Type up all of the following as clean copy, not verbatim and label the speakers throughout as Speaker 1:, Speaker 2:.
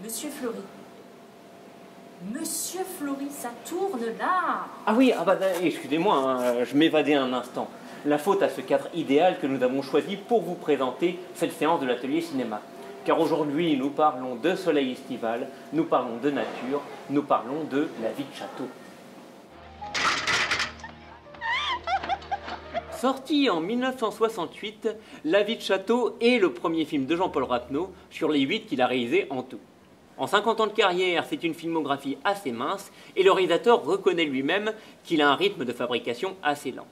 Speaker 1: Monsieur Fleury. Monsieur Fleury, ça tourne là.
Speaker 2: Ah oui, excusez-moi, hein, je m'évadais un instant. La faute à ce cadre idéal que nous avons choisi pour vous présenter cette séance de l'atelier cinéma. Car aujourd'hui, nous parlons de soleil estival, nous parlons de nature, nous parlons de La vie de château. Sorti en 1968, La vie de château est le premier film de Jean-Paul Rapneau sur les 8 qu'il a réalisés en tout. En 50 ans de carrière, c'est une filmographie assez mince et le réalisateur reconnaît lui-même qu'il a un rythme de fabrication assez lent.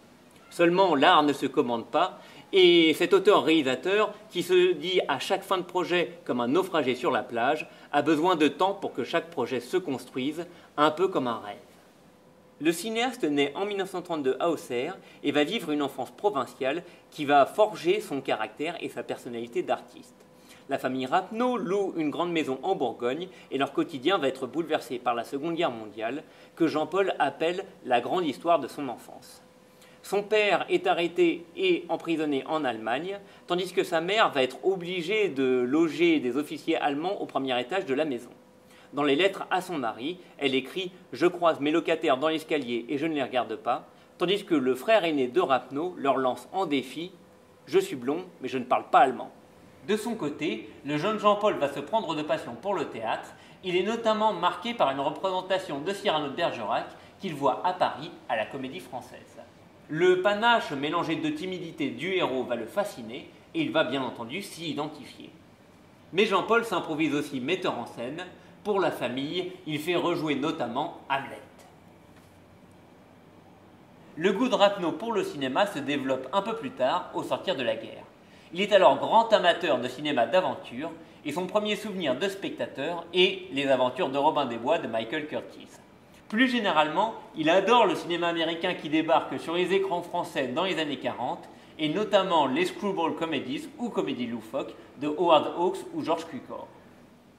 Speaker 2: Seulement, l'art ne se commande pas et cet auteur-réalisateur, qui se dit à chaque fin de projet comme un naufragé sur la plage, a besoin de temps pour que chaque projet se construise, un peu comme un rêve. Le cinéaste naît en 1932 à Auxerre et va vivre une enfance provinciale qui va forger son caractère et sa personnalité d'artiste. La famille Rapneau loue une grande maison en Bourgogne et leur quotidien va être bouleversé par la Seconde Guerre mondiale, que Jean-Paul appelle la grande histoire de son enfance. Son père est arrêté et emprisonné en Allemagne, tandis que sa mère va être obligée de loger des officiers allemands au premier étage de la maison. Dans les lettres à son mari, elle écrit « Je croise mes locataires dans l'escalier et je ne les regarde pas », tandis que le frère aîné de Rapneau leur lance en défi « Je suis blond, mais je ne parle pas allemand ». De son côté, le jeune Jean-Paul va se prendre de passion pour le théâtre. Il est notamment marqué par une représentation de Cyrano de Bergerac qu'il voit à Paris à la Comédie Française. Le panache mélangé de timidité du héros va le fasciner et il va bien entendu s'y identifier. Mais Jean-Paul s'improvise aussi metteur en scène. Pour la famille, il fait rejouer notamment Hamlet. Le goût de Rapneau pour le cinéma se développe un peu plus tard, au sortir de la guerre. Il est alors grand amateur de cinéma d'aventure et son premier souvenir de spectateur est Les aventures de Robin des Bois de Michael Curtiz. Plus généralement, il adore le cinéma américain qui débarque sur les écrans français dans les années 40 et notamment les screwball comedies ou comédies loufoques de Howard Hawks ou George Cukor.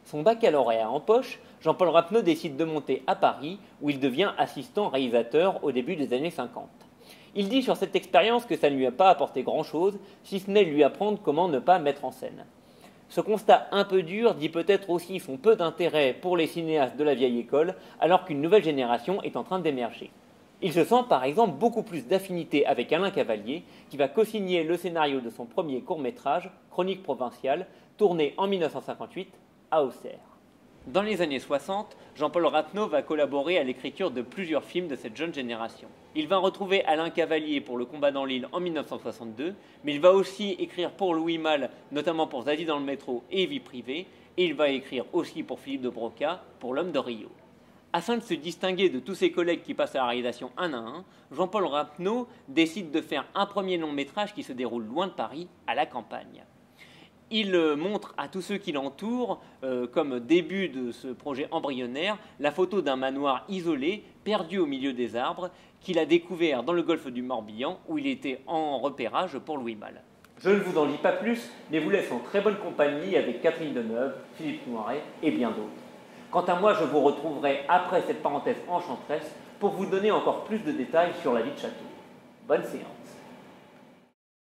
Speaker 2: Son baccalauréat en poche, Jean-Paul Rapneau décide de monter à Paris où il devient assistant réalisateur au début des années 50. Il dit sur cette expérience que ça ne lui a pas apporté grand-chose, si ce n'est lui apprendre comment ne pas mettre en scène. Ce constat un peu dur dit peut-être aussi son peu d'intérêt pour les cinéastes de la vieille école, alors qu'une nouvelle génération est en train d'émerger. Il se sent par exemple beaucoup plus d'affinité avec Alain Cavalier, qui va co-signer le scénario de son premier court-métrage, Chronique provinciale, tourné en 1958 à Auxerre. Dans les années 60, Jean-Paul Rapneau va collaborer à l'écriture de plusieurs films de cette jeune génération. Il va retrouver Alain Cavalier pour Le combat dans l'île en 1962, mais il va aussi écrire pour Louis Malle, notamment pour Zazie dans le métro et Vie privée, et il va écrire aussi pour Philippe de Broca pour L'homme de Rio. Afin de se distinguer de tous ses collègues qui passent à la réalisation un à un, Jean-Paul Rapneau décide de faire un premier long métrage qui se déroule loin de Paris, à la campagne. Il montre à tous ceux qui l'entourent, comme début de ce projet embryonnaire, la photo d'un manoir isolé, perdu au milieu des arbres, qu'il a découvert dans le golfe du Morbihan, où il était en repérage pour Louis Malle. Je ne vous en dis pas plus, mais vous laisse en très bonne compagnie avec Catherine Deneuve, Philippe Noiret et bien d'autres. Quant à moi, je vous retrouverai après cette parenthèse enchanteresse pour vous donner encore plus de détails sur La vie de château. Bonne séance.